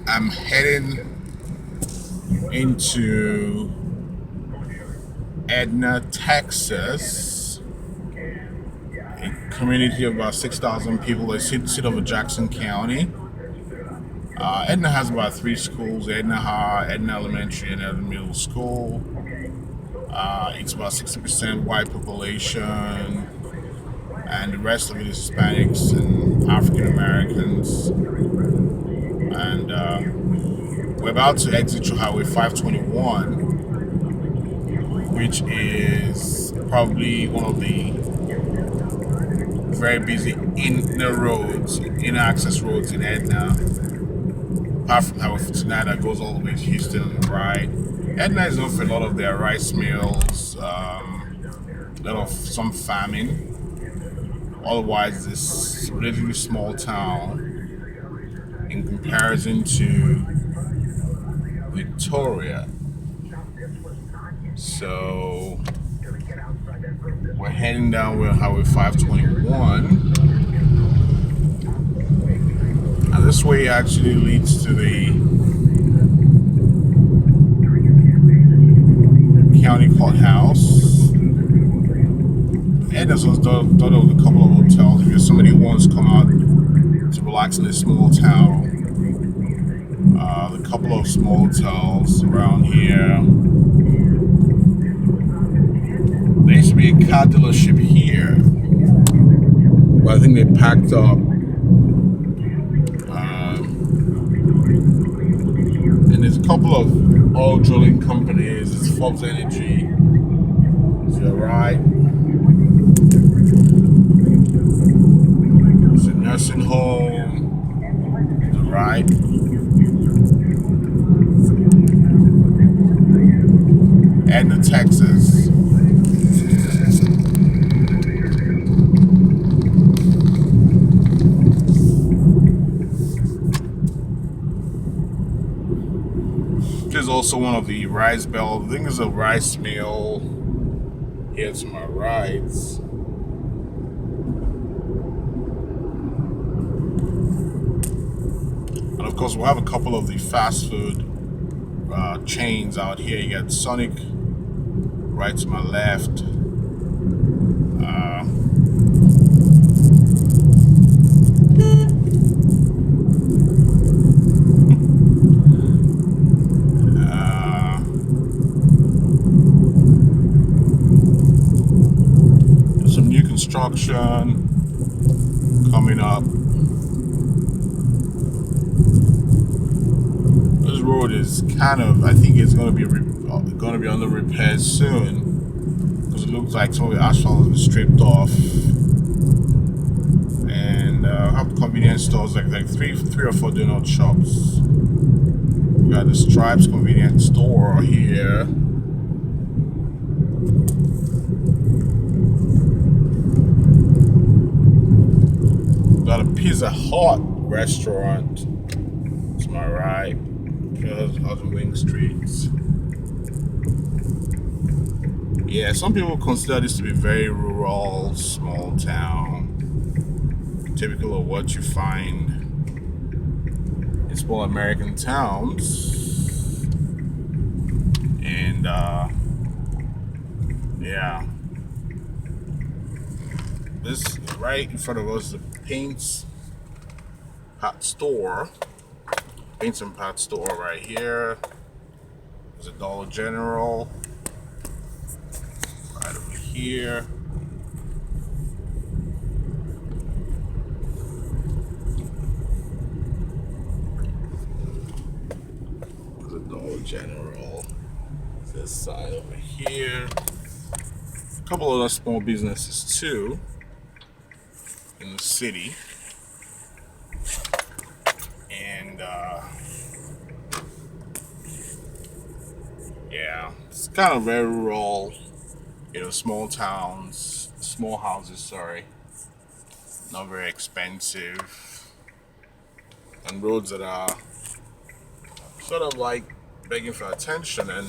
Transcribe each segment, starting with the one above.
I'm heading into Edna, Texas, a community of about 6,000 people, the seat of Jackson County. Edna has about three schools: Edna High, Edna Elementary, and Edna Middle School. It's about 60% white population, and the rest of it is Hispanics and African Americans. And we're about to exit through Highway 521, which is probably one of the very busy inner access roads in Edna. Apart from Highway 59 that goes all the way to Houston on the right. Edna is known for a lot of their rice mills, a lot of some farming. Otherwise, it's a relatively small town in comparison to Victoria. So we're heading down Highway 521, and this way actually leads to the county courthouse. Edna's was dotted with a couple of hotels. If you're somebody who wants to come out to relax in a small town, a couple of small hotels around here. There used to be a car dealership here, but I think they packed up. And there's a couple of oil drilling companies. It's Fox Energy to the right. It's a nursing home to the right. Edna, Texas. There's also one of the rice belts. I think there's a rice mill here to my right. And of course, we'll have a couple of the fast food chains out here. You got Sonic right to my left. Some new construction coming up. This road is kind of, I think it's going to be under repair soon, because it looks like some of the asphalt has been stripped off. And have convenience stores like three or four donut shops. We got the Stripes convenience store here. Got a Pizza Hut restaurant to my right. Other wing streets. Yeah, some people consider this to be very rural, small town, typical of what you find in small American towns. And yeah, this right in front of us is the paints and pot store right here. There's a Dollar General right over here. There's a Dollar General. This side over here. A couple other small businesses too in the city. And yeah, it's kind of very rural, small towns, small houses, sorry, not very expensive, and roads that are sort of like begging for attention. And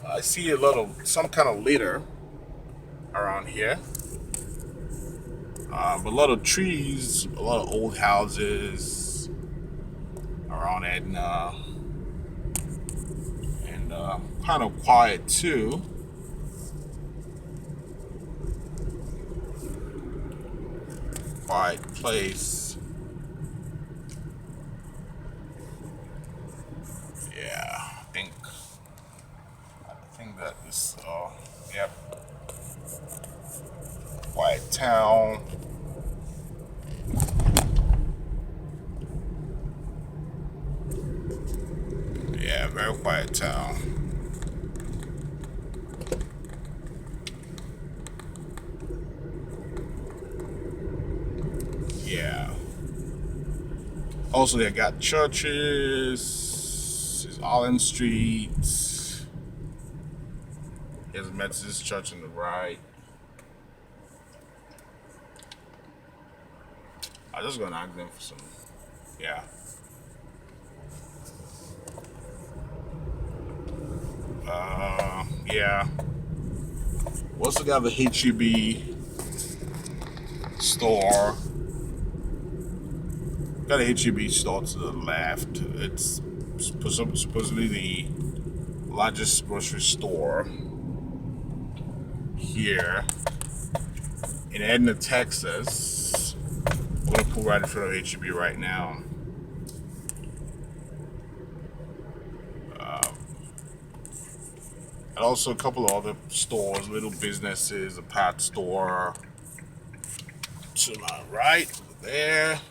I see some kind of litter around here, but a lot of trees, a lot of old houses, around Edna, and kind of quiet too. Quiet place. Yeah, I think that this. Yep, quiet town. Yeah, very quiet town. Yeah. Also, they got churches. There's Allen Street. There's a Methodist church on the right. I'm just gonna ask them for some. Yeah. Yeah. We also got the HEB store. Got a HEB store to the left. It's supposedly the largest grocery store here in Edna, Texas. I'm gonna pull right in front of HEB right now. And also a couple of other stores, little businesses, a pot store to my right over there.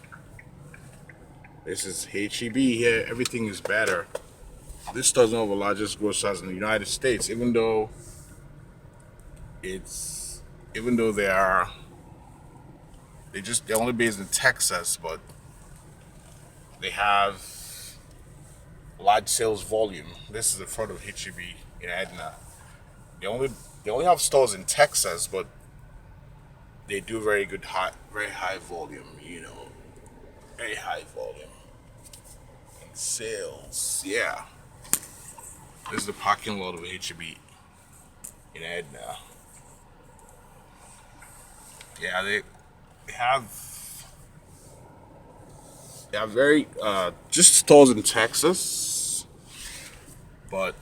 This is HEB here. Everything is better. This store is one of the largest grocers in the United States, even though they they're only based in Texas, but they have large sales volume. This is the front of HEB in Edna. They only have stores in Texas, but they do very high volume. Very high volume in sales. Yeah, this is the parking lot of HEB in Edna. Yeah, they have very just stores in Texas, but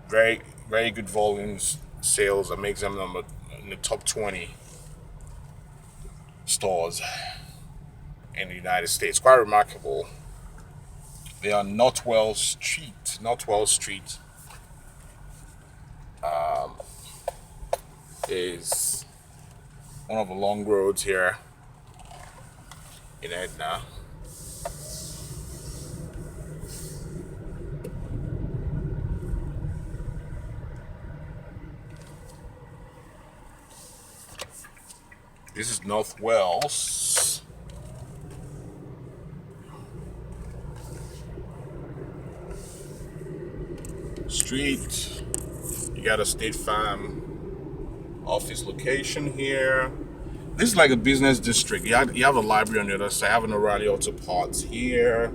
very good volumes sales that makes them number in the top 20 stores in the United States. Quite remarkable. They are Northwell Street. Northwell Street is one of the long roads here in Edna. This is Northwells. Street. You got a State Farm office location here. This is like a business district. You have a library on the other side. I have an O'Reilly Auto Parts here.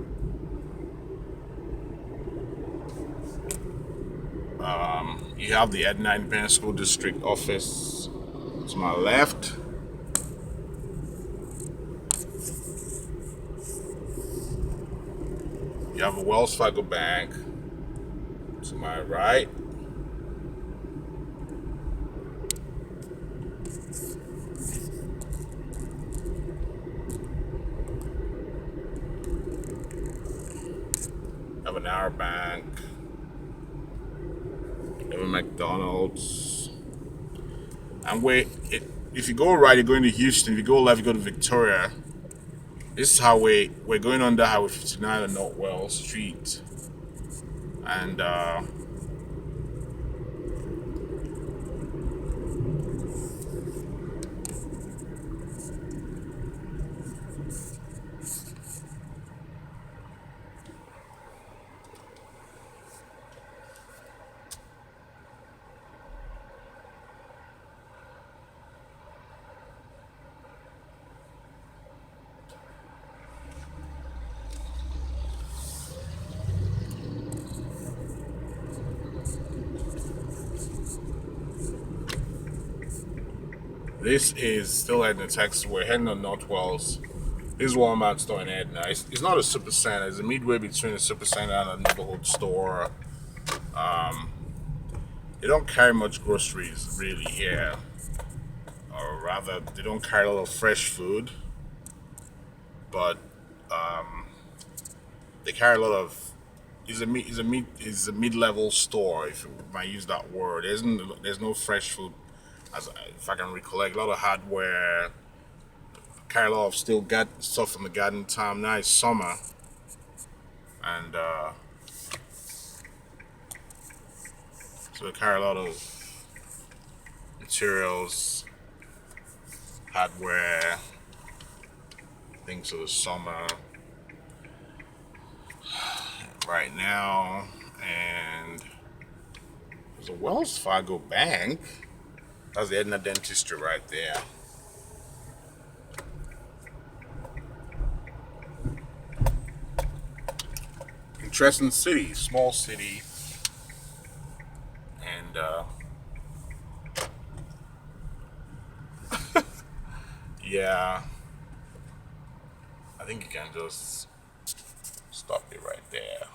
You have the Edna Independent School District office to my left. You have a Wells Fargo Bank to my right. You have an Hour Bank. You have a McDonald's. And if you go right, you're going to Houston. If you go left, you go to Victoria. This is we're going under Highway 59 on Northwell Street. And this is still Edna, Texas. We're heading on Northwells This Walmart store in Edna. It's not a super center. It's a midway between a super center and a neighborhood store. They don't carry much groceries really here, or rather, they don't carry a lot of fresh food. But they carry a lot of. It's a mid-level store, if you might use that word. There's no fresh food, as if I can recollect. A lot of hardware. Carry a lot of still got stuff from the garden time. Now it's summer, and so they carry a lot of materials, hardware, things for the summer right now. And there's a Wells Fargo Bank. That's the Edna Dentistry right there. Interesting city, small city, and yeah, I think you can just stop it right there.